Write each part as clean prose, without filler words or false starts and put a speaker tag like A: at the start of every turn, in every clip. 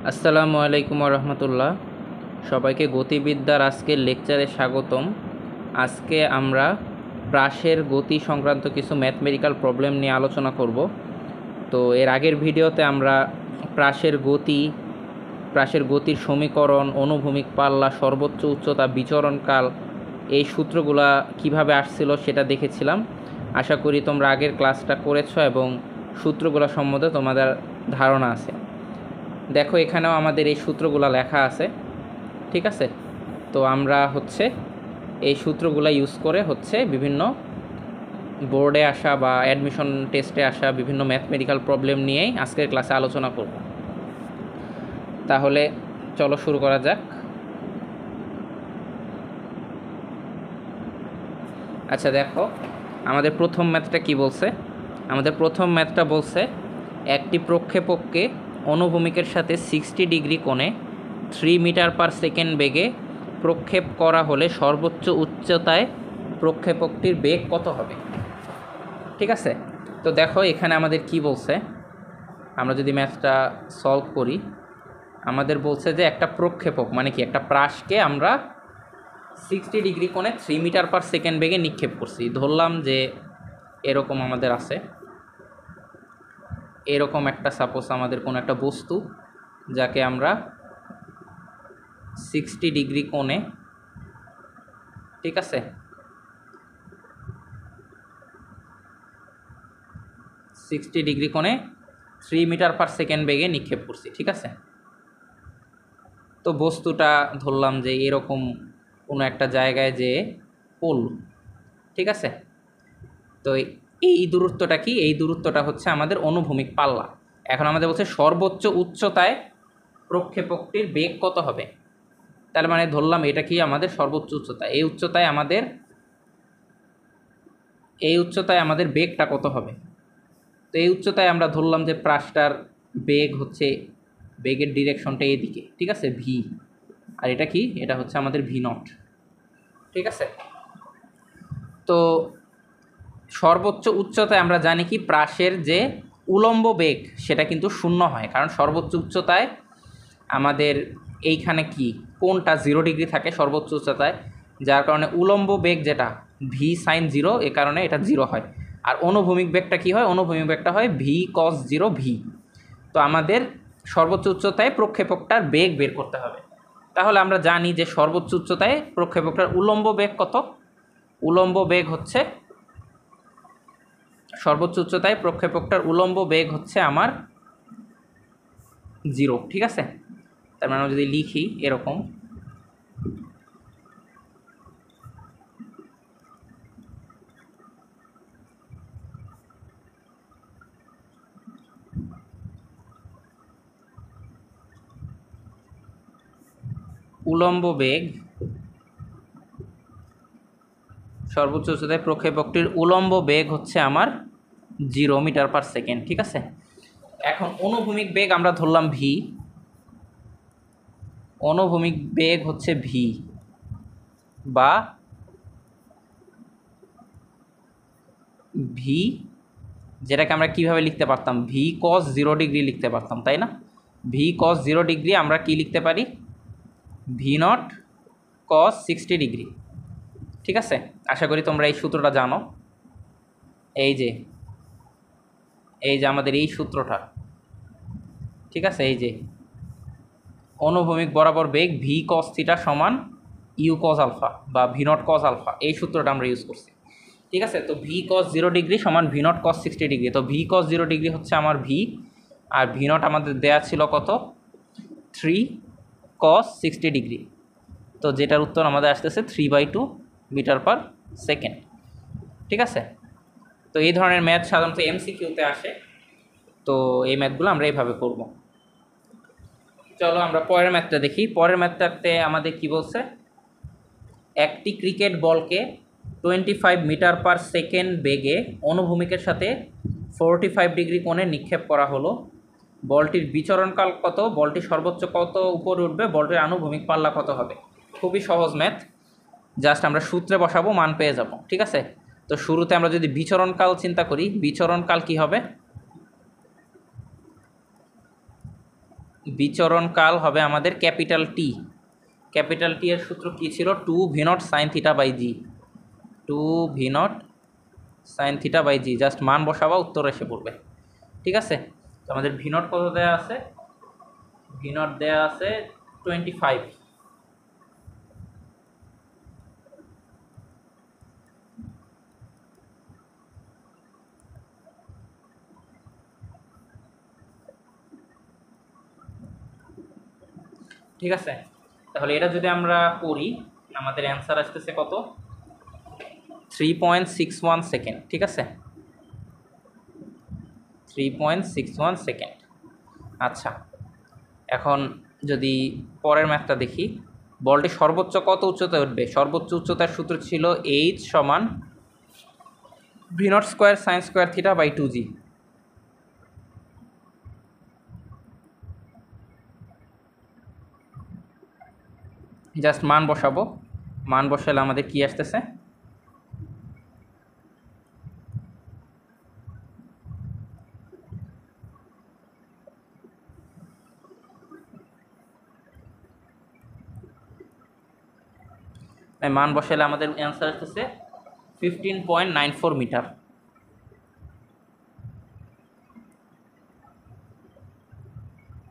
A: আসসালামু আলাইকুম রহমতুল্লাহ। সবাইকে গতিবিদ্যার আজকের লেকচারে স্বাগতম। আজকে আমরা প্রাসের গতি সংক্রান্ত কিছু ম্যাথমেটিক্যাল প্রবলেম নিয়ে আলোচনা করব। তো এর আগের ভিডিওতে আমরা প্রাসের গতির সমীকরণ, অনুভূমিক পাল্লা, সর্বোচ্চ উচ্চতা, বিচরণকাল, এই সূত্রগুলা কিভাবে আসছিল সেটা দেখেছিলাম। আশা করি তোমরা আগের ক্লাসটা করেছো এবং সূত্রগুলো সম্বন্ধে তোমাদের ধারণা আছে। দেখো, এখানেও আমাদের এই সূত্রগুলো লেখা আছে, ঠিক আছে? তো আমরা এই সূত্রগুলো ইউজ করে বিভিন্ন বোর্ডে আসা বা অ্যাডমিশন টেস্টে আসা বিভিন্ন ম্যাথমেটিক্যাল প্রবলেম নিয়েই আজকের ক্লাসে আলোচনা করব। তাহলে চলো শুরু করা যাক। আচ্ছা, দেখো আমাদের প্রথম ম্যাথটা কি বলছে। আমাদের প্রথম ম্যাথটা বলছে একটি প্রক্ষেপককে অনুভূমিকের সাথে 60 ডিগ্রি কোণে 3 মিটার পার সেকেন্ড বেগে প্রক্ষেপ করা হলে সর্বোচ্চ উচ্চতায় প্রক্ষেপকটির বেগ কত হবে। ঠিক আছে, তো দেখো এখানে আমাদের কি বলছে। আমরা যদি ম্যাথটা সলভ করি, আমাদের বলছে যে একটা প্রক্ষেপক মানে কি, একটা প্রাসকে আমরা 60 ডিগ্রি কোণে 3 মিটার পার সেকেন্ড বেগে নিক্ষেপ করছি। ধরলাম যে এরকম আমাদের আছে, এরকম একটা সাপোজ আমাদের কোনো একটা বস্তু যাকে আমরা 60 ডিগ্রি কোণে, ঠিক আছে, 60 ডিগ্রি কোণে 3 মিটার পার সেকেন্ড বেগে নিক্ষেপ করছি। ঠিক আছে, তো বস্তুটা ধরলাম যে এরকম কোনো একটা জায়গায় যে পড়ল। ঠিক আছে, তো এই দূরত্বটা কি? এই দূরত্বটা হচ্ছে আমাদের অনুভূমিক পাল্লা। এখন আমাদের বলছে সর্বোচ্চ উচ্চতায় প্রক্ষেপকটির বেগ কত হবে। তার মানে ধরলাম এটা কি আমাদের সর্বোচ্চ উচ্চতা, এই উচ্চতায় আমাদের বেগটা কত হবে। তো এই উচ্চতায় আমরা ধরলাম যে প্রাসটার বেগ বেগের ডিরেকশনটা এদিকে, ঠিক আছে, ভি। আর এটা কি? এটা হচ্ছে আমাদের ভি নট। ঠিক আছে, তো সর্বোচ্চ উচ্চতায় আমরা জানি কি প্রাসের যে উলম্ব বেগ সেটা কিন্তু শূন্য হয়, কারণ সর্বোচ্চ উচ্চতায় আমাদের এইখানে কি কোণটা 0 ডিগ্রি থাকে সর্বোচ্চ উচ্চতায়, যার কারণে উলম্ব বেগ যেটা ভি সাইন 0, এ কারণে এটা 0 হয়। আর অনুভূমিক বেগটা কি হয়? অনুভূমিক বেগটা হয় ভি কস 0 ভি। তো আমাদের সর্বোচ্চ উচ্চতায় প্রক্ষেপকটার বেগ বের করতে হবে। তাহলে আমরা জানি যে সর্বোচ্চ উচ্চতায় প্রক্ষেপকটার উলম্ব বেগ কত। উলম্ব বেগ হচ্ছে, সর্বোচ্চ উচ্চতায় প্রক্ষেপকটার উলম্ব বেগ হচ্ছে আমার 0। ঠিক আছে, তার মানে আমরা যদি লিখি এরকম, উলম্ব বেগ, সর্বোচ্চ উচ্চতায় প্রক্ষেপকটির উলম্ব বেগ হচ্ছে আমার 0 মিটার পার সেকেন্ড। ঠিক আছে, এখন অনুভূমিক বেগ আমরা ধরলাম ভি। অনুভূমিক বেগ হচ্ছে ভি, বা ভি, যেটাকে আমরা কিভাবে লিখতে পারতাম? ভি কস 0 ডিগ্রি লিখতে পারতাম, তাই না? ভি কস 0 ডিগ্রি আমরা কি লিখতে পারি? ভি নট কস 60 ডিগ্রি। ঠিক আছে, আশা করি তোমরা এই সূত্রটা জানো। এই যে আমাদের এই সূত্রটা, ঠিক আছে, এই যে অনুভূমিক বরাবর বেগ ভি কস থিটা সমান ইউ কস আলফা বা ভি নট কস আলফা, এই সূত্রটা আমরা ইউজ করছি। ঠিক আছে, তো ভি কস 0 ডিগ্রি সমান ভি নট কস 60 ডিগ্রি। তো ভি কস 0 ডিগ্রি হচ্ছে আমার ভি, আর ভি নট আমাদের দেয়া ছিল কত? 3 কস 60 ডিগ্রি। তো যেটার উত্তর আমাদের আসতেছে 3/2 মিটার পার সেকেন্ড। ঠিক আছে, তো এই ধরনের ম্যাথ সাধারণত এমসিকিউতে আসে। তো এই ম্যাথগুলো আমরা এইভাবে করব। চলো আমরা পরের ম্যাথটা দেখি। পরের ম্যাথটাতে আমাদের কি বলছে? একটি ক্রিকেট বলকে 25 মিটার পার সেকেন্ড বেগে অনুভূমিকের সাথে 45 ডিগ্রি কোণে নিক্ষেপ করা হলো। বলটির বিচরণকাল কত? বলটি সর্বোচ্চ কত উপরে উঠবে? বলটির আনুভূমিক পাল্লা কত হবে? খুবই সহজ ম্যাথ, জাস্ট আমরা সূত্রে বসাবো, মান পেয়ে যাব। ঠিক আছে, তো শুরুতে আমরা যদি বিচরণকাল চিন্তা করি, বিচরণকাল কি হবে? বিচরণকাল হবে আমাদের ক্যাপিটাল টি। ক্যাপিটাল টি এর সূত্র কী ছিল? 2v0 sin theta by g. 2v0 sin theta by g, just মান বসাবা উত্তর এসে পড়বে। ঠিক আছে, তো আমাদের v0 কত দেওয়া আছে? v0 দেওয়া আছে 25। ঠিক আছে, তাহলে এটা যদি আমরা করি আমাদের অ্যান্সার আসতেছে কত? 3.61 সেকেন্ড। ঠিক আছে, 3.61 সেকেন্ড। আচ্ছা, এখন যদি পরের ম্যাথটা দেখি, বলটি সর্বোচ্চ কত উচ্চতায় উঠবে? সর্বোচ্চ উচ্চতার সূত্র ছিল এইচ সমান v0 square sine square theta by 2g। Just মান বসাবো, মান বসালে আমাদের কি আসতেছে? মান বসালে আমাদের অ্যান্সার আসতেছে 15.94 মিটার।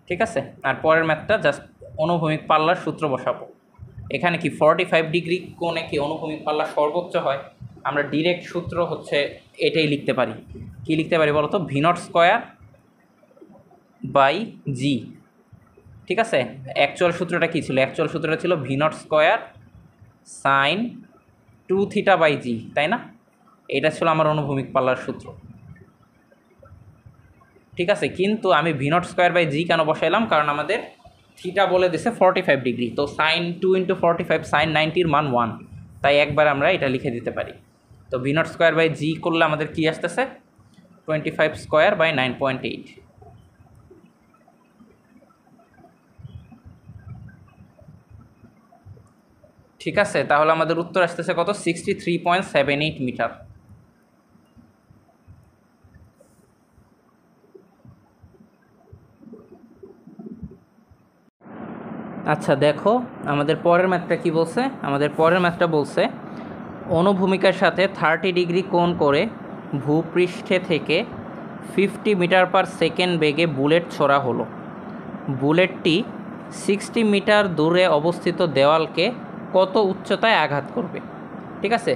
A: ঠিক আছে, আর পরের ম্যাথটা জাস্ট অনুভূমিক পাল্লার সূত্র বসাবো। এখানে কি 45 ডিগ্রি কোণে কি অনুভূমিক পাল্লা সর্বোচ্চ হয়? আমরা ডিরেক্ট সূত্র হচ্ছে এটাই লিখতে পারি। কি লিখতে পারি বলো তো? v0 square by G. ঠিক আছে, অ্যাকচুয়াল সূত্রটা কী ছিল? অ্যাকচুয়াল সূত্রটা ছিল v0 square sine 2 theta by G, তাই না? এটা ছিল আমার অনুভূমিক পাল্লার সূত্র। ঠিক আছে, কিন্তু আমি v0 স্কোয়ার বাই জি কেন বসাইলাম? কারণ আমাদের থিটা বলে দিছে 45 ডিগ্রি, তো সাইন 2 ইন্টু 45 সাইন 90-র মান 1, তাই একবার আমরা এটা লিখে দিতে পারি। তো v0 স্কোয়ার বাই জি করলে আমাদের কী আসতেছে? 25 স্কোয়ার বাই 9.8। ঠিক আছে, তাহলে আমাদের উত্তর আসতেছে কত? 63.78 মিটার। আচ্ছা দেখো, আমাদের পরের ম্যাথটা কি বলছে? আমাদের পরের ম্যাথটা বলছে অনুভূমিকার সাথে 30 ডিগ্রি কোণ করে ভূপৃষ্ঠে থেকে 50 মিটার পার সেকেন্ড বেগে বুলেট ছোড়া হলো। বুলেটটি 60 মিটার দূরে অবস্থিত দেওয়ালকে কত উচ্চতায় আঘাত করবে? ঠিক আছে,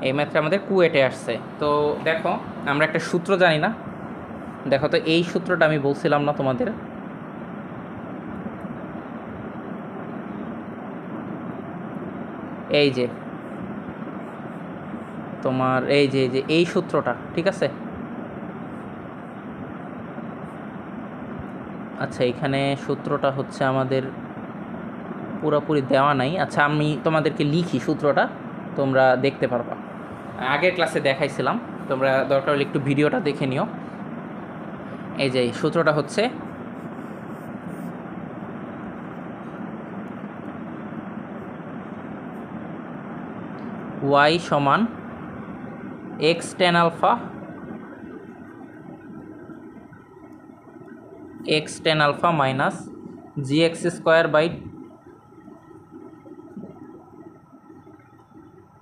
A: এই ম্যাথটা আমাদের কুয়েটে আসছে। তো দেখো, আমরা একটা সূত্র জানি না। দেখো তো, এই সূত্রটা আমি বলছিলাম না তোমাদের? এই যে তোমার এই সূত্রটা, ঠিক আছে? আচ্ছা, এখানে সূত্রটা হচ্ছে আমাদের পুরোপুরি দেওয়া নাই। আচ্ছা, আমি তোমাদেরকে লিখি সূত্রটা, তোমরা দেখতে পারবা। আগের ক্লাসে দেখাইছিলাম, তোমরা দরকার হলে একটু ভিডিওটা দেখে নিও। এই যে সূত্রটা হচ্ছে y সমান x tan alpha minus gx square by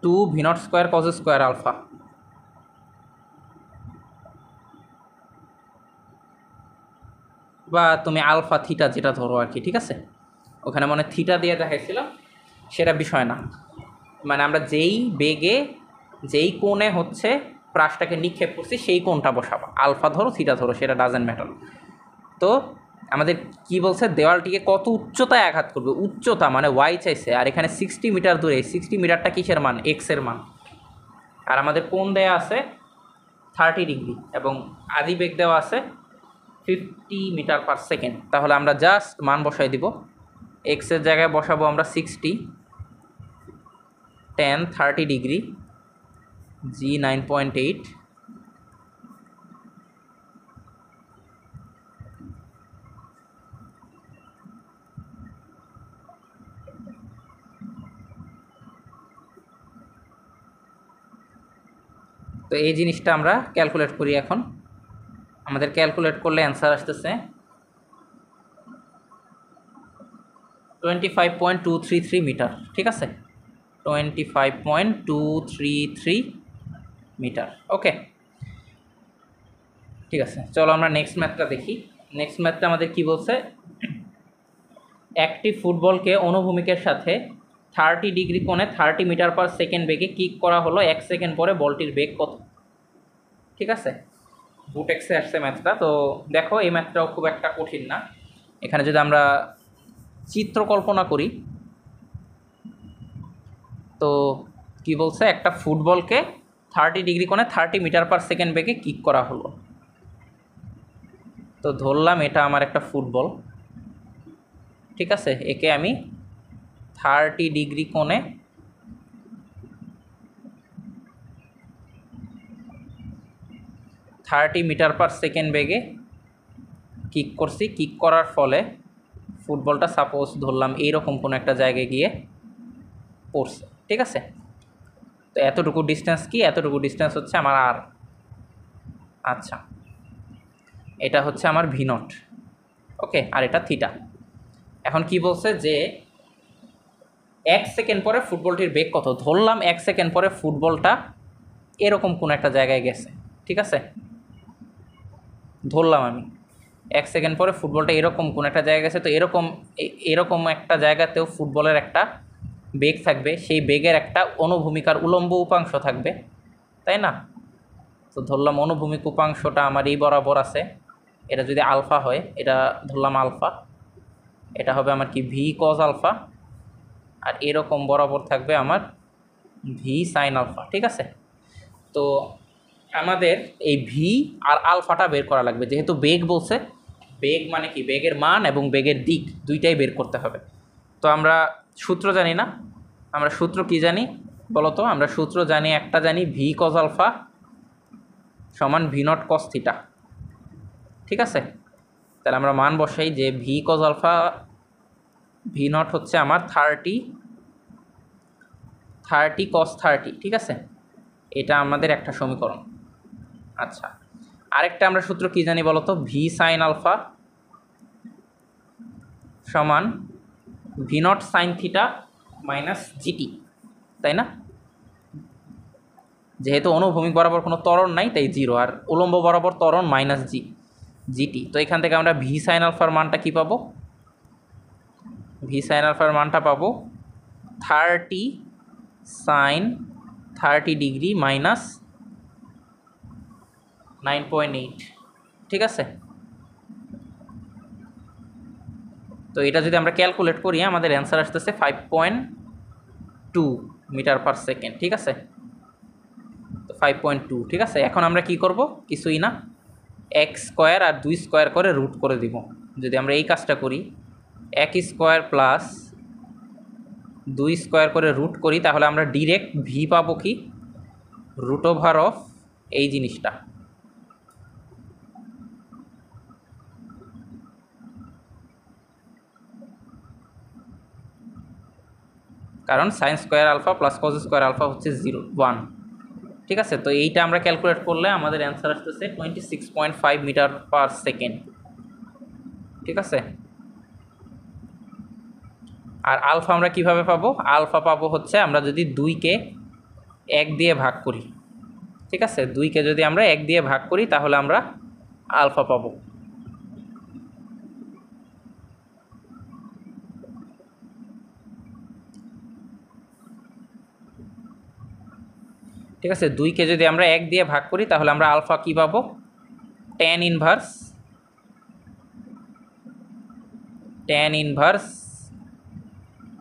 A: 2 v0 square cos square alpha. বা তুমি আলফা থিটা যেটা ধরো আর কি। ঠিক আছে, ওখানে মনে থিটা দিয়ে দেখাইছিলাম, সেটা বিষয় না। মানে আমরা যেই বেগে যেই কোণে হচ্ছে প্রাসটাকে নিক্ষেপ করছি সেই কোণটা বসাবা, আলফা ধরো থিটা ধরো, সেটা ডাজেন্ট ম্যাটার। তো আমাদের কি বলছে? দেওয়ালটিকে কত উচ্চতায় আঘাত করবে, উচ্চতা মানে ওয়াই চাইছে, আর এখানে 60 মিটার দূরে। 60 মিটারটা কিসের মান? এক্সের মান। আর আমাদের কোণ দেওয়া আছে 30 ডিগ্রি এবং আদি বেগ দেওয়া আছে 50 মিটার পার সেকেন্ড। তাহলে আমরা জাস্ট মান বসাই দিব। এক্সের জায়গায় বসাবো আমরা 60, tan 30 ডিগ্রি, জি 9.8, তো এই জিনিসটা আমরা ক্যালকুলেট করি। এখন আমাদের ক্যালকুলেট করলে অ্যান্সার আসতেছে 25.233 মিটার, ঠিক আছে, 25.233 মিটার। ওকে, ঠিক আছে, চলো আমরা নেক্সট ম্যাথটা দেখি। নেক্সট ম্যাথটা আমাদের কি বলছে, একটি ফুটবলকে অনুভূমিকের সাথে 30 ডিগ্রি কোণে 30 মিটার পার সেকেন্ড বেগে কিক করা হলো, 1 সেকেন্ড পরে বলটির বেগ কত? ঠিক আছে, বুটেক্সে আসছে ম্যাথটা। তো দেখো এই ম্যাথটাও খুব একটা কঠিন না। এখানে যদি আমরা চিত্র কল্পনা করি, তো কি বলছে, একটা ফুটবলকে 30 ডিগ্রি কোণে 30 মিটার পার সেকেন্ড বেগে কিক করা হলো। তো ধরলাম এটা আমার একটা ফুটবল, ঠিক আছে, একে আমি 30 ডিগ্রি কোণে 30 মিটার পার সেকেন্ড বেগে কিক করছি। কিক করার ফলে ফুটবলটা সাপোজ ধরলাম এইরকম কোনো একটা জায়গায় গিয়ে পড়ছে, ঠিক আছে। তো এতটুকু ডিস্টেন্স কি, এতটুকু ডিস্টেন্স হচ্ছে আমার আর, আচ্ছা এটা হচ্ছে আমার ভি নট, ওকে, আর এটা থিটা। এখন কি বলছে যে 1 সেকেন্ড পরে ফুটবলটির বেগ কত? ধরলাম 1 সেকেন্ড পরে ফুটবলটা এরকম কোনো একটা জায়গায় গেছে, ঠিক আছে, ধরলাম আমি 1 সেকেন্ড পরে ফুটবলটা এরকম কোনো একটা জায়গায় গেছে। তো এরকম একটা জায়গাতেও ফুটবলের একটা বেগ থাকবে, সেই বেগের একটা অনুভূমিকার উলম্ব উপাংশ থাকবে, তাই না? তো ধরলাম অনুভূমিক উপাংশটা আমার এই বরাবর আছে, এটা যদি আলফা হয়, এটা ধরলাম আলফা, এটা হবে আমার কি ভি কজ আলফা, আর এরকম বরাবর থাকবে আমার ভি সাইন আলফা, ঠিক আছে। তো আমাদের এই ভি আর আলফাটা বের করা লাগবে, যেহেতু বেগ বলছে, বেগ মানে কি, বেগের মান এবং বেগের দিক দুইটাই বের করতে হবে। তো আমরা সূত্র জানি না, আমরা সূত্র কি জানি বলো তো? আমরা সূত্র জানি, একটা জানি ভি কজ আলফা সমান ভি নট কস থিটা, ঠিক আছে। তাহলে আমরা মান বসাই যে v cos alpha, v nought হচ্ছে আমার 30 কস 30, ঠিক আছে, এটা আমাদের একটা সমীকরণ। আচ্ছা, আরেকটা আমরা সূত্র কি জানি বলো তো? ভি সাইন আলফা সমান V naught sine theta minus GT, তাই না? যেহেতু অনুভূমিক বরাবর কোনো ত্বরণ নাই তাই জিরো, আর উলম্ব বরাবর ত্বরণ মাইনাস জিটি। তো এখান থেকে আমরা ভি সাইন আলফার মানটা কী পাবো? ভি সাইন আলফার মানটা পাবো 30 সাইন 30 ডিগ্রি মাইনাস 9.8, ঠিক আছে। তো এটা যদি আমরা ক্যালকুলেট করি আমাদের অ্যান্সার আসতেছে 5.2 মিটার পার সেকেন্ড, ঠিক আছে। তো 5.2, ঠিক আছে। এখন আমরা কি করব? কিছুই না, এক স্কোয়ার আর 2 স্কোয়ার করে রুট করে দিব। যদি আমরা এই কাজটা করি, 1 স্কোয়ার প্লাস 2 স্কোয়ার করে রুট করি, তাহলে আমরা ডিরেক্ট ভি পাবো কি, রুট ওভার অফ এই জিনিসটা, কারণ sine square alpha plus cos square alpha হচ্ছে 1, ঠিক আছে। তো এইটা আমরা ক্যালকুলেট করলে আমাদের অ্যান্সার আসতেছে 26.5 মিটার পার সেকেন্ড, ঠিক আছে। আর আলফা আমরা কিভাবে পাবো? আলফা পাবো হচ্ছে আমরা যদি 2কে 1 দিয়ে ভাগ করি, ঠিক আছে, 2কে যদি আমরা 1 দিয়ে ভাগ করি তাহলে আমরা আলফা পাবো। ঠিক আছে, 2কে যদি আমরা 1 দিয়ে ভাগ করি তাহলে আমরা আলফা কী পাবো? tan inverse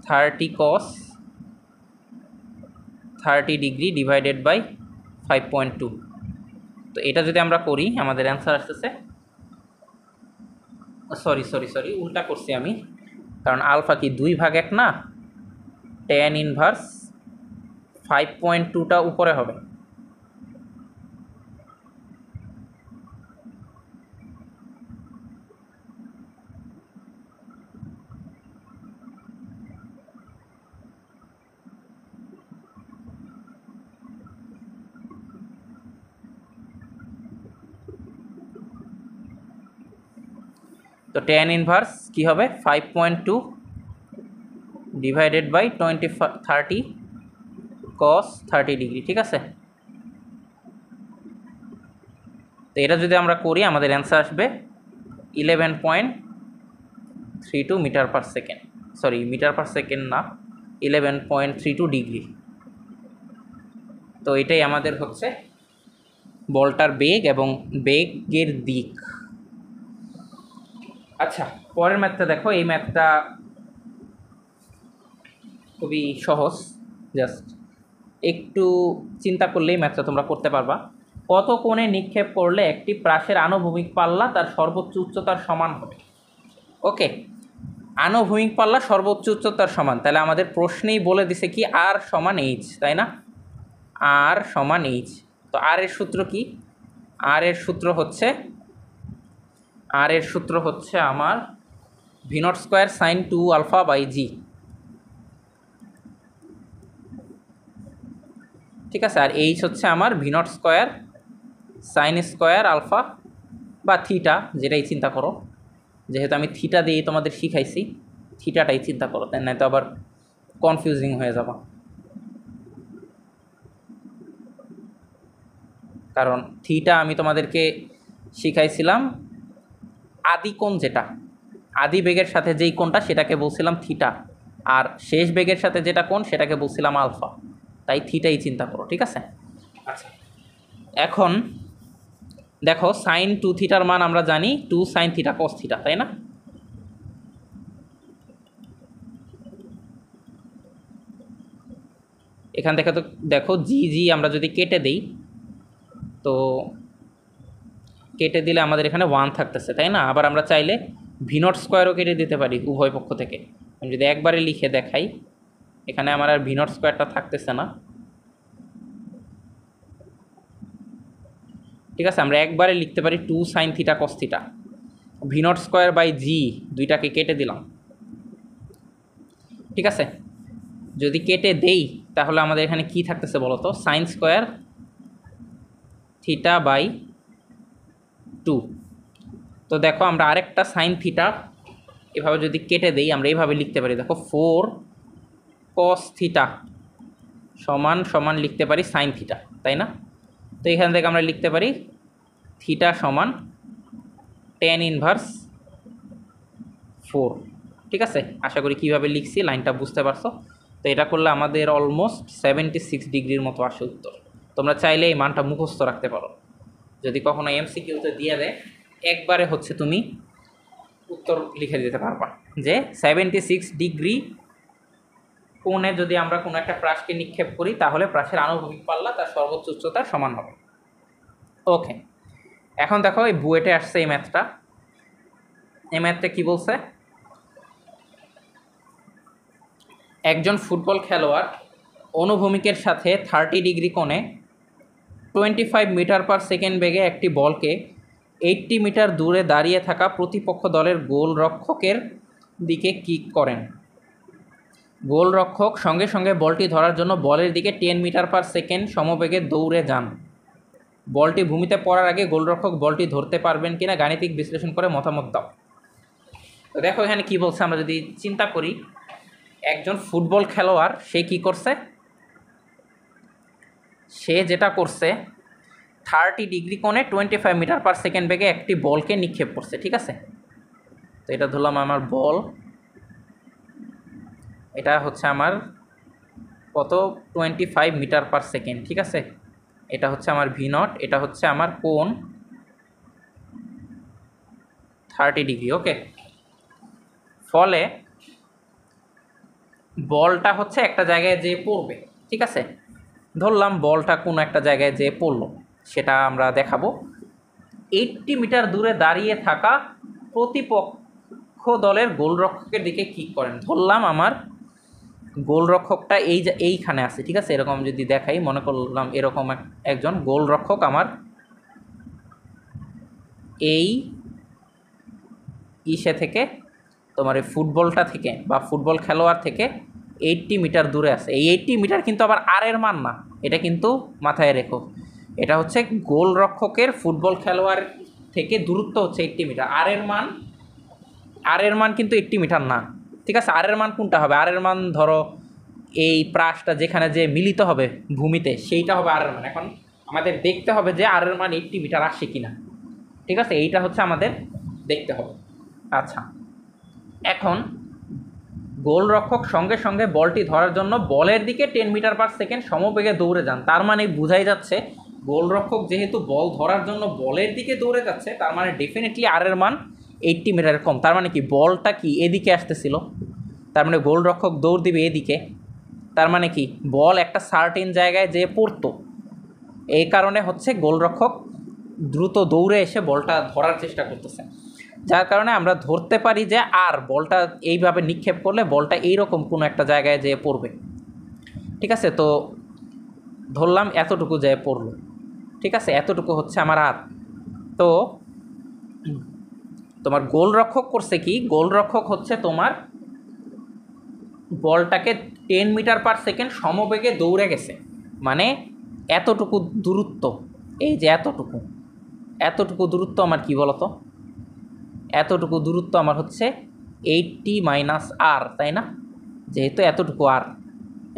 A: 30 cos 30 degree divided by 5.2। তো এটা যদি আমরা করি আমাদের অ্যান্সার আসতেছে, সরি উল্টা করছি আমি, কারণ আলফা কি 2/1 না, tan ইনভার্স 5.2টা উপরে হবে। তো tan ইনভার্স কী হবে? 5.2 ডিভাইডেড বাই 30 cos 30 ডিগ্রি, ঠিক আছে। তো এটা যদি আমরা করি আমাদের অ্যান্সার আসবে 11.32 metre per second, sorry metre per second না, 11.32 ডিগ্রি। তো এটাই আমাদের হচ্ছে বলটার বেগ এবং বেগের দিক। আচ্ছা, পরের ম্যাথটা দেখো। এই ম্যাথটা খুবই সহজ, জাস্ট একটু চিন্তা করলেই ম্যাথটা তোমরা করতে পারবা। কত কোণে নিক্ষেপ করলে একটি প্রাসের আনুভূমিক পাল্লা তার সর্বোচ্চ উচ্চতার সমান হবে? ওকে, আনুভূমিক পাল্লা সর্বোচ্চ উচ্চতার সমান, তাহলে আমাদের প্রশ্নেই বলে দিছে কি আর সমান এইচ, তাই না? আর সমান এইচ। তো আর এর সূত্র কি? আর এর সূত্র হচ্ছে আমার V naught square sine 2 alpha by G, ঠিক আছে। আর এইচ হচ্ছে আমার V naught square sine square alpha বা থিটা, যেটাই চিন্তা করো, যেহেতু আমি থিটা দিয়ে তোমাদের শিখাইছি, থিটাটাই চিন্তা করো, তাই না? তো আবার কনফিউজিং হয়ে যাবে, কারণ থিটা আমি তোমাদেরকে শিখাইছিলাম আদি কোণ, যেটা আদি বেগের সাথে যেই কোণটা সেটাকে বলছিলাম থিটা, আর শেষ বেগের সাথে যেটা কোণ সেটাকে বলছিলাম আলফা, তাই থিটাই চিন্তা করো, ঠিক আছে। আচ্ছা, এখন দেখো সাইন 2 থিটার মান আমরা জানি 2 সাইন থিটা কস থিটা, তাই না? এখান থেকে তো দেখো জি জি আমরা যদি কেটে দিই, তো কেটে দিলে আমাদের এখানে 1 থাকতেছে, তাই না? আবার আমরা চাইলে ভি নট স্কোয়ারও কেটে দিতে পারি উভয় পক্ষ থেকে। আমি যদি একবারে লিখে দেখাই, এখানে আমার আর ভি নট স্কোয়ারটা থাকতেছে না, ঠিক আছে। আমরা একবারে লিখতে পারি 2 sine theta cos theta, V naught square by G, দুইটাকে কেটে দিলাম, ঠিক আছে। যদি কেটে দেই তাহলে আমাদের এখানে কি থাকতেছে বলো তো? Sine square theta by 2। তো দেখো আমরা আরেকটা সাইন থিটা এভাবে যদি কেটে দেই, আমরা এইভাবে লিখতে পারি, দেখো 4 কস থিটা সমান সমান লিখতে পারি সাইন থিটা, তাই না? তো এখান থেকে আমরা লিখতে পারি থিটা সমান tan ইনভার্স 4, ঠিক আছে। আশা করি কীভাবে লিখছি লাইনটা বুঝতে পারছো। তো এটা করলে আমাদের অলমোস্ট 76 ডিগ্রির মতো আসে উত্তর। তোমরা চাইলে এই মানটা মুখস্থ রাখতে পারো, যদি কখনো এমসিকিউতে দিয়ে দেয় একবারে হচ্ছে তুমি উত্তর লিখে দিতে পারবা যে 76 ডিগ্রি কোণে যদি আমরা কোনো একটা প্রাসকে নিক্ষেপ করি তাহলে প্রাসের আনুভূমিক পাল্লা তার সর্বোচ্চ উচ্চতার সমান হবে। ওকে, এখন দেখো এই বুয়েটে আসছে এই ম্যাথটা। এই ম্যাথটা কী বলছে? একজন ফুটবল খেলোয়াড় অনুভূমিকের সাথে 30 ডিগ্রি কোণে 25 মিটার পার সেকেন্ড বেগে একটি বলকে 80 মিটার দূরে দাঁড়িয়ে থাকা প্রতিপক্ষ দলের গোলরক্ষকের দিকে কিক করেন। গোলরক্ষক সঙ্গে সঙ্গে বলটি ধরার জন্য বলের দিকে 10 মিটার পার সেকেন্ড সমবেগে দৌড়ে যান। বলটি ভূমিতে পড়ার আগে গোলরক্ষক বলটি ধরতে পারবেন কিনা গাণিতিক বিশ্লেষণ করে মতামত দাও। তো দেখো এখানে কি বলছে, আমরা যদি চিন্তা করি, একজন ফুটবল খেলোয়াড় সে কি করছে, সে যেটা করছে 30 ডিগ্রি কোণে 25 মিটার পার সেকেন্ড বেগে একটি বলকে নিক্ষেপ করছে, ঠিক আছে। তো এটা ধরলাম আমার বল, এটা হচ্ছে আমার কত 25 মিটার পার সেকেন্ড, ঠিক আছে। এটা হচ্ছে আমার ভি নট, এটা হচ্ছে আমার কোণ 30 ডিগ্রি, ওকে। ফলে বলটা হচ্ছে একটা জায়গায় যেয়ে পড়বে, ঠিক আছে। ধরলাম বলটা কোনো একটা জায়গায় যেয়ে পড়লো, সেটা আমরা দেখাবো। 80 মিটার দূরে দাঁড়িয়ে থাকা প্রতিপক্ষ দলের গোলরক্ষকের দিকে কিক করেন। ধরলাম আমার গোলরক্ষকটা এইখানে আছে, ঠিক আছে। এরকম যদি দেখাই, মনে করলাম এরকম একজন গোলরক্ষক আমার এই ইসে থেকে, তোমার এই ফুটবলটা থেকে বা ফুটবল খেলোয়াড় থেকে 80 মিটার দূরে আছে। এই 80 মিটার কিন্তু আবার আর এর মান না, এটা কিন্তু মাথায় রেখো। এটা হচ্ছে গোলরক্ষকের ফুটবল খেলোয়াড় থেকে দূরত্ব হচ্ছে 80 মিটার, আর এর মান কিন্তু 80 মিটার না, ঠিক আছে, আর এর মান কোনটা হবে? আর এর মান ধরো এই প্রাসটা যেখানে যে মিলিত হবে ভূমিতে সেইটা হবে আর এর মান। এখন আমাদের দেখতে হবে যে আর এর মান 80 মিটার আসে কিনা। ঠিক আছে, এইটা হচ্ছে আমাদের দেখতে হবে। আচ্ছা, এখন গোলরক্ষক সঙ্গে সঙ্গে বলটি ধরার জন্য বলের দিকে 10 মিটার পার সেকেন্ড সমবেগে দৌড়ে যান। তার মানে বোঝাই যাচ্ছে গোলরক্ষক যেহেতু বল ধরার জন্য বলের দিকে দৌড়ে যাচ্ছে, তার মানে ডেফিনেটলি আর এর মান 80 মিটারের কম। তার মানে কি বলটা কি এদিকে আসতেছিল, তার মানে গোলরক্ষক দৌড় দিবে এদিকে, তার মানে কি বল একটা সার্টেন জায়গায় যেয়ে পড়তো। এই কারণে হচ্ছে গোলরক্ষক দ্রুত দৌড়ে এসে বলটা ধরার চেষ্টা করতেছে, যার কারণে আমরা ধরতে পারি যে আর বলটা এইভাবে নিক্ষেপ করলে বলটা এইরকম কোনো একটা জায়গায় যেয়ে পড়বে। ঠিক আছে, তো ধরলাম এতটুকু যেয়ে পড়লো। ঠিক আছে, এতটুকু হচ্ছে আমার আর। তো তোমার গোলরক্ষক করছে কি, গোলরক্ষক হচ্ছে তোমার বলটাকে 10 মিটার পার সেকেন্ড সমবেগে দৌড়ে গেছে, মানে এতটুকু দূরত্ব, এই যে এতটুকু, এতটুকু দূরত্ব আমার কি বলতো, এতটুকু দূরত্ব আমার হচ্ছে 80 মাইনাস আর, তাই না? যেহেতু এতটুকু আর,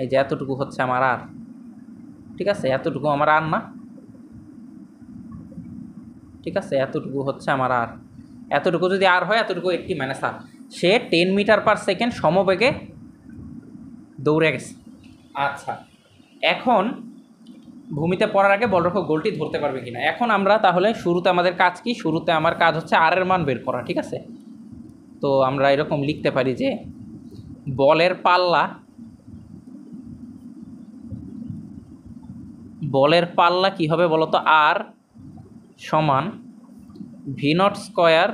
A: এই যে এতটুকু হচ্ছে আমার আর। ঠিক আছে, এতটুকু আমার আর না? ঠিক আছে, এতটুকু হচ্ছে আমার আর। এতটুকু যদি আর হয়, এতটুকু 80 মাইনাস আর। সে 10 মিটার পার সেকেন্ড সমবেগে দৌড়ে গেছে। আচ্ছা, এখন ভূমিতে পড়ার আগে বলরক্ষক গোলটি ধরতে পারবে কিনা। এখন আমরা তাহলে শুরুতে আমাদের কাজ কি, শুরুতে আমার কাজ হচ্ছে আর এর মান বের করা। ঠিক আছে, তো আমরা এরকম লিখতে পারি যে বলের পাল্লা, বলের পাল্লা কি হবে বলতো, আর সমান V naught square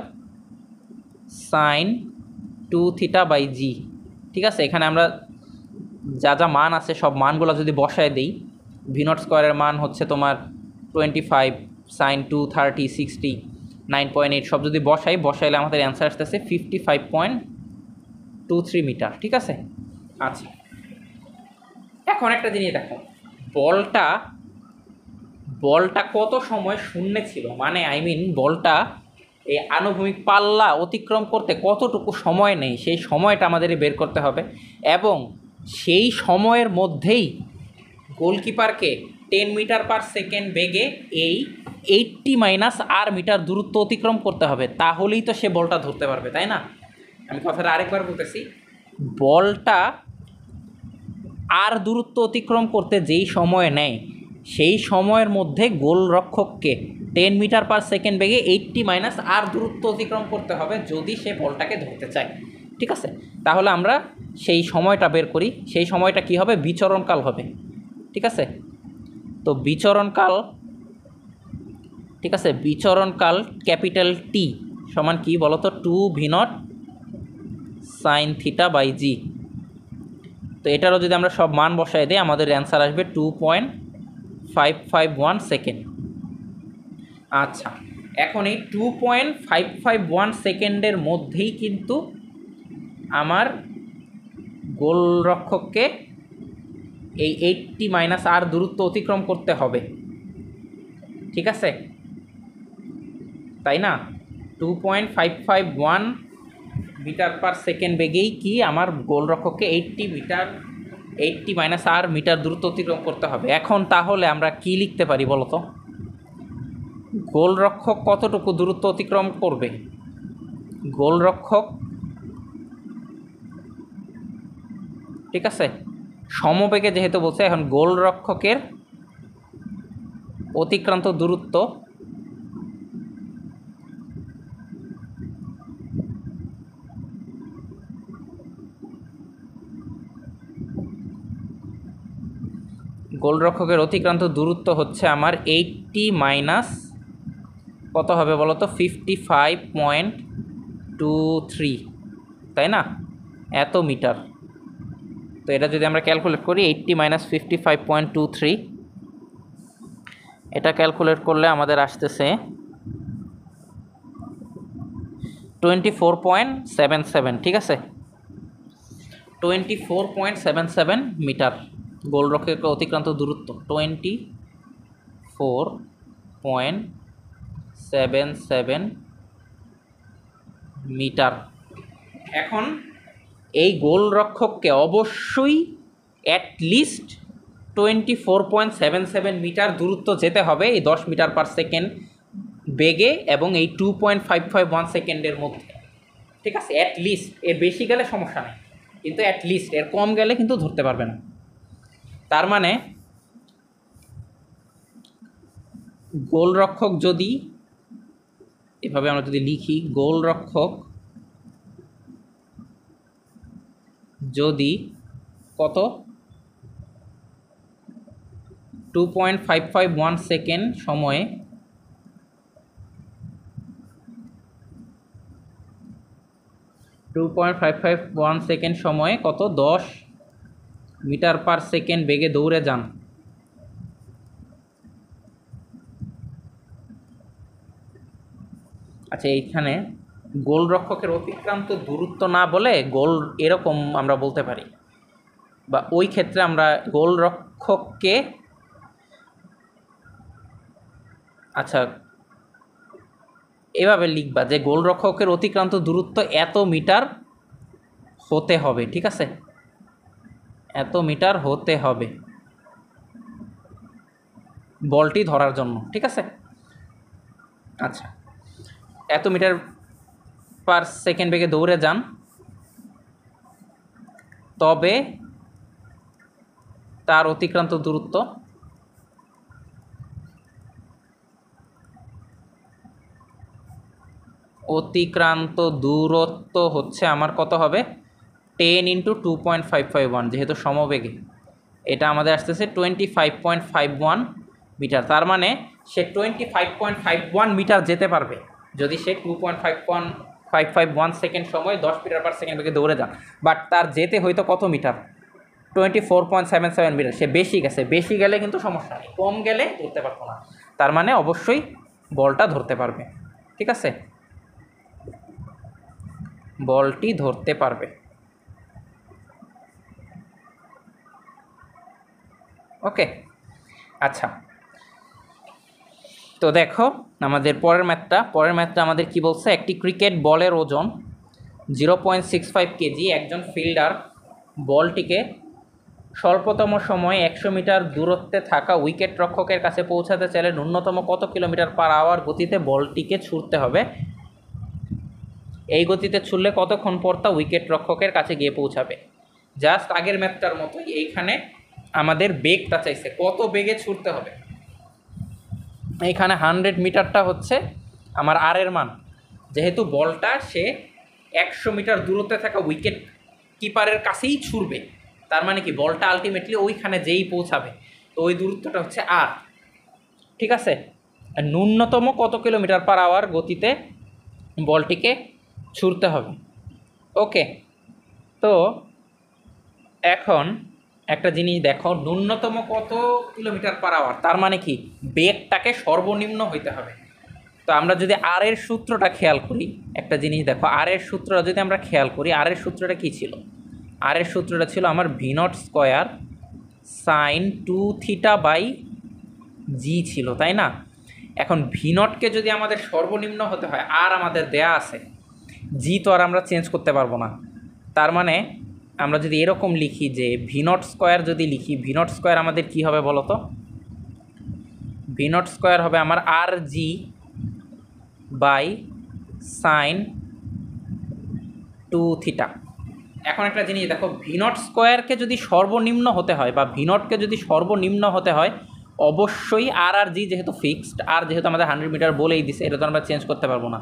A: sine 2 theta by G. ঠিক আছে, এখানে আমরা যা যা মান আছে সব মানগুলো যদি বসায় দিই, ভি নট স্কোয়ারের মান হচ্ছে তোমার 25, সাইন 2 30, 60, 9.8 সব যদি বসাইলে আমাদের অ্যান্সার আসতেছে 55.23 মিটার। ঠিক আছে, আচ্ছা, এখন একটা জিনিস দেখো, বলটা বলটা কত সময় শূন্যে ছিল, মানে আই মিন বলটা এই আনুভূমিক পাল্লা অতিক্রম করতে কতটুকু সময় নেই, সেই সময়টা আমাদের বের করতে হবে। এবং সেই সময়ের মধ্যেই গোলকিপারকে 10 মিটার পার সেকেন্ড বেগে এই 80 মাইনাস আর মিটার দূরত্ব অতিক্রম করতে হবে, তাহলেই তো সে বলটা ধরতে পারবে, তাই না? আমি কথাটা আরেকবার বলতেছি, বলটা আর দূরত্ব অতিক্রম করতে যেই সময় নেয়, সেই সময়ের মধ্যে গোলরক্ষককে 10 মিটার পার সেকেন্ড বেগে 80 মাইনাস আর দূরত্ব অতিক্রম করতে হবে যদি সে বলটাকে ধরতে চায়। ঠিক আছে, তাহলে আমরা সেই সময়টা বের করি। সেই সময়টা কি হবে, বিচরণকাল হবে। ঠিক আছে, তো বিচরণকাল, ঠিক আছে, বিচরণকাল ক্যাপিটাল টি সমান কি বলতো, 2 V naught sine theta by G. তো এটারও যদি আমরা সব মান বসাই দিই, আমাদের অ্যান্সার আসবে 2.551 সেকেন্ড। আচ্ছা, এখন এই 2.551 সেকেন্ডের মধ্যেই কিন্তু আমার গোলরক্ষককে এই 80 মাইনাস আর দূরত্ব অতিক্রম করতে হবে। ঠিক আছে, তাই না? 2.551 মিটার পার সেকেন্ড বেগেই কি আমার গোলরক্ষককে 80 মাইনাস আর মিটার দূরত্ব অতিক্রম করতে হবে। এখন তাহলে আমরা কি লিখতে পারি বলো তো, গোলরক্ষক কতটুকু দূরত্ব অতিক্রম করবে? গোলরক্ষক, ঠিক আছে, সমবেগে যেহেতু বলছে, এখন গোলরক্ষকের অতিক্রান্ত দূরত্ব গোলরক্ষকের অতিক্রান্ত দূরত্ব হচ্ছে আমার 80 মাইনাস কত হবে বলো তো, 55.23, তাই না? এত মিটার। তো এটা যদি আমরা ক্যালকুলেট করি, 80 মাইনাস 55.23, এটা ক্যালকুলেট করলে আমাদের আসতেছে 24.77। ঠিক আছে, 24.77 মিটার গোলরক্ষকের অতিক্রান্ত দূরত্ব, 24.77 মিটার। এখন এই গোলরক্ষককে অবশ্যই অ্যাটলিস্ট 24.77 মিটার দূরত্ব যেতে হবে এই 10 মিটার পার সেকেন্ড বেগে এবং এই 2.551 সেকেন্ডের মধ্যে। ঠিক আছে, অ্যাটলিস্ট। এর বেশি গেলে সমস্যা নেই, কিন্তু অ্যাটলিস্ট এর কম গেলে কিন্তু ধরতে পারবে না। তার মানে গোলরক্ষক যদি এভাবে আমরা যদি লিখি, গোলরক্ষক যদি কত 2.551 সেকেন্ড সময়ে 2.551 সেকেন্ড সময়ে কত 10 মিটার পার সেকেন্ড বেগে দৌড়ে যান, আচ্ছা এইখানে গোলরক্ষকের অতিক্রান্ত দূরত্ব না বলে গোল এরকম আমরা বলতে পারি, বা ওই ক্ষেত্রে আমরা গোলরক্ষককে আচ্ছা এভাবে লিখবা যে গোলরক্ষকের অতিক্রান্ত দূরত্ব এত মিটার হতে হবে। ঠিক আছে, এত মিটার হতে হবে বলটি ধরার জন্য। ঠিক আছে, আচ্ছা এত মিটার পার সেকেন্ড বেগে দৌড়ে যান, তবে তার অতিক্রান্ত দূরত্ব হচ্ছে আমার কত হবে 10 × 2.551, যেহেতু সমবেগে এটা আমাদের আসতেছে 25.51 মিটার। তার মানে সে 25.51 মিটার যেতে পারবে যদি সে 2.551 সেকেন্ড সময় 10 মিটার পার সেকেন্ড বেগে দৌড়ে যান। বাট তার যেতে হয়তো কত মিটার 24.77 মিটার, সে বেশি গেছে, বেশি গেলে কিন্তু সমস্যা নেই, কম গেলে ধরতে পারবো না। তার মানে অবশ্যই বলটা ধরতে পারবে। ঠিক আছে, বলটি ধরতে পারবে। ওকে, আচ্ছা তো দেখো আমাদের পরের ম্যাথটা আমাদের কি বলছে, একটি ক্রিকেট বলের ওজন 0.65 কেজি। একজন ফিল্ডার বলটিকে স্বল্পতম সময়ে 100 মিটার দূরত্বে থাকা উইকেট রক্ষকের কাছে পৌঁছাতে চাইলে ন্যূনতম কত কিলোমিটার পার আওয়ার গতিতে বলটিকে ছুঁড়তে হবে? এই গতিতে ছুড়লে কতক্ষণ পর তা উইকেট রক্ষকের কাছে গিয়ে পৌঁছাবে? জাস্ট আগের ম্যাথটার মতোই এইখানে আমাদের বেগটা চাইছে, কত বেগে ছুটতে হবে। এইখানে 100 মিটারটা হচ্ছে আমার আর এর মান, যেহেতু বলটা সে 100 মিটার দূরত্বে থাকা উইকেট কিপারের কাছেই ছুড়বে, তার মানে কি বলটা আলটিমেটলি ওইখানে যেই পৌঁছাবে, তো ওই দূরত্বটা হচ্ছে আর। ঠিক আছে, আর ন্যূনতম কত কিলোমিটার পার আওয়ার গতিতে বলটিকে ছুড়তে হবে। ওকে, তো এখন একটা জিনিস দেখো, ন্যূনতম কত কিলোমিটার পার আওয়ার, তার মানে কি বেগটাকে সর্বনিম্ন হইতে হবে। তো আমরা যদি আর এর সূত্রটা খেয়াল করি, একটা জিনিস দেখো, আর এর সূত্রটা যদি আমরা খেয়াল করি, আর এর সূত্রটা কী ছিল? আর এর সূত্রটা ছিল আমার v0 স্কোয়ার সাইন 2θ/g ছিল, তাই না? এখন v0কে যদি আমাদের সর্বনিম্ন হতে হয়, আর আমাদের দেয়া আছে, জি তো আর আমরা চেঞ্জ করতে পারবো না। তার মানে আমরা যদি এরকম লিখি যে v0 স্কোয়ার যদি লিখি, v0 স্কোয়ার আমাদের কি হবে বলো তো? v0 স্কোয়ার হবে আমার আর জি বাই সাইন 2θ। এখন একটা জিনিস দেখো, v0 স্কোয়ারকে যদি সর্বনিম্ন হতে হয় বা v0কে যদি সর্বনিম্ন হতে হয়, অবশ্যই আর জি যেহেতু ফিক্সড, আর যেহেতু আমাদের 100 মিটার বলেই দিছে, এটা তো আমরা চেঞ্জ করতে পারবো না।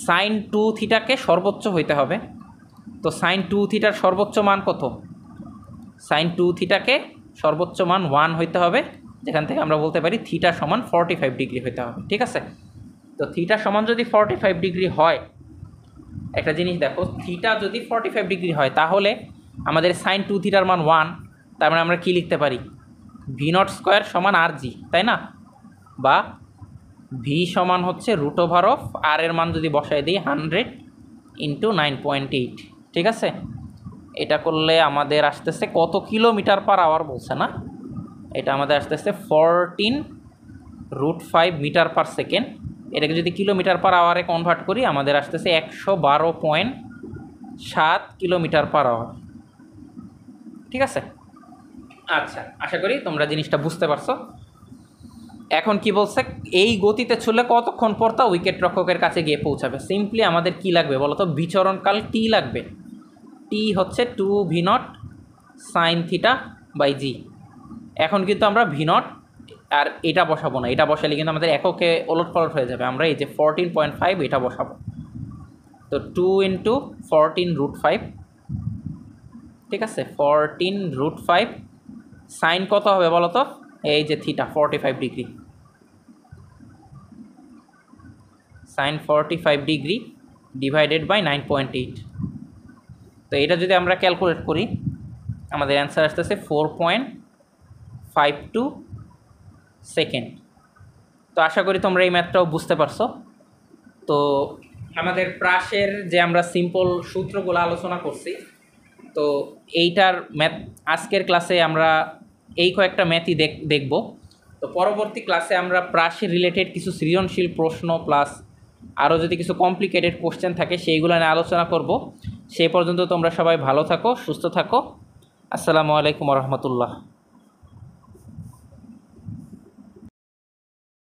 A: সাইন 2θকে সর্বোচ্চ হইতে হবে। তো সাইন 2θর সর্বোচ্চ মান কত? সাইন 2θকে সর্বোচ্চ মান 1 হইতে হবে, যেখান থেকে আমরা বলতে পারি θ সমান 45 ডিগ্রি হইতে হবে। ঠিক আছে, তো θ সমান যদি 45 ডিগ্রি হয়, একটা জিনিস দেখো, θ যদি 45 ডিগ্রি হয় তাহলে আমাদের সাইন 2θর মান 1, তার মানে আমরা কি লিখতে পারি? v0 স্কোয়ার সমান আর জি, তাই না? বা ভি সমান হচ্ছে √ওভার আর এর মান যদি বসাই দিই 100 × 9.8। ঠিক আছে, এটা করলে আমাদের আসতেছে কত কিলোমিটার পার আওয়ার বলছে না, এটা আমাদের আসতেছে 14√5 মিটার পার সেকেন্ড। এটাকে যদি কিলোমিটার পার আওয়ারে কনভার্ট করি, আমাদের আসতেছে 7 কিলোমিটার/আওয়ার। ঠিক আছে, আচ্ছা আশা করি তোমরা জিনিসটা বুঝতে পারছো। এখন কি বলছে, এই গতিতে ছুটলে কতক্ষণ পর তা উইকেট রক্ষকের কাছে গিয়ে পৌঁছাবে। সিম্পলি আমাদের কি লাগবে বলো তো, বিচরণকাল টি লাগবে। টি হচ্ছে 2v0 সাইন থিটা বাই জি। এখন কিন্তু আমরা v0 আর এটা বসাবো না, এটা বসালে কিন্তু আমাদের এককে ওলটপালট হয়ে যাবে। আমরা এই যে 14.5 এটা বসাবো। তো 2 × 14√5, ঠিক আছে, 14√5 সাইন কত হবে বলো তো, এই যে theta 45 degree, sine 45 degree divided by 9.8। তো এটা যদি আমরা ক্যালকুলেট করি আমাদের অ্যান্সার আসতেছে 4.52 সেকেন্ড। তো আশা করি তোমরা এই ম্যাথটাও বুঝতে পারছো। তো আমাদের প্রাসের যে আমরা সিম্পল সূত্রগুলো আলোচনা করছি, তো এইটার ম্যাথ আজকের ক্লাসে আমরা এই কয়েকটা ম্যাথই দেখব। তো পরবর্তী ক্লাসে আমরা প্রাসের রিলেটেড কিছু সৃজনশীল প্রশ্ন প্লাস আরও যদি কিছু কমপ্লিকেটেড কোশ্চেন থাকে সেইগুলো নিয়ে আলোচনা করব। সেই পর্যন্ত তোমরা সবাই ভালো থাকো, সুস্থ থাকো। আসসালামু আলাইকুম রহমতুল্লাহ।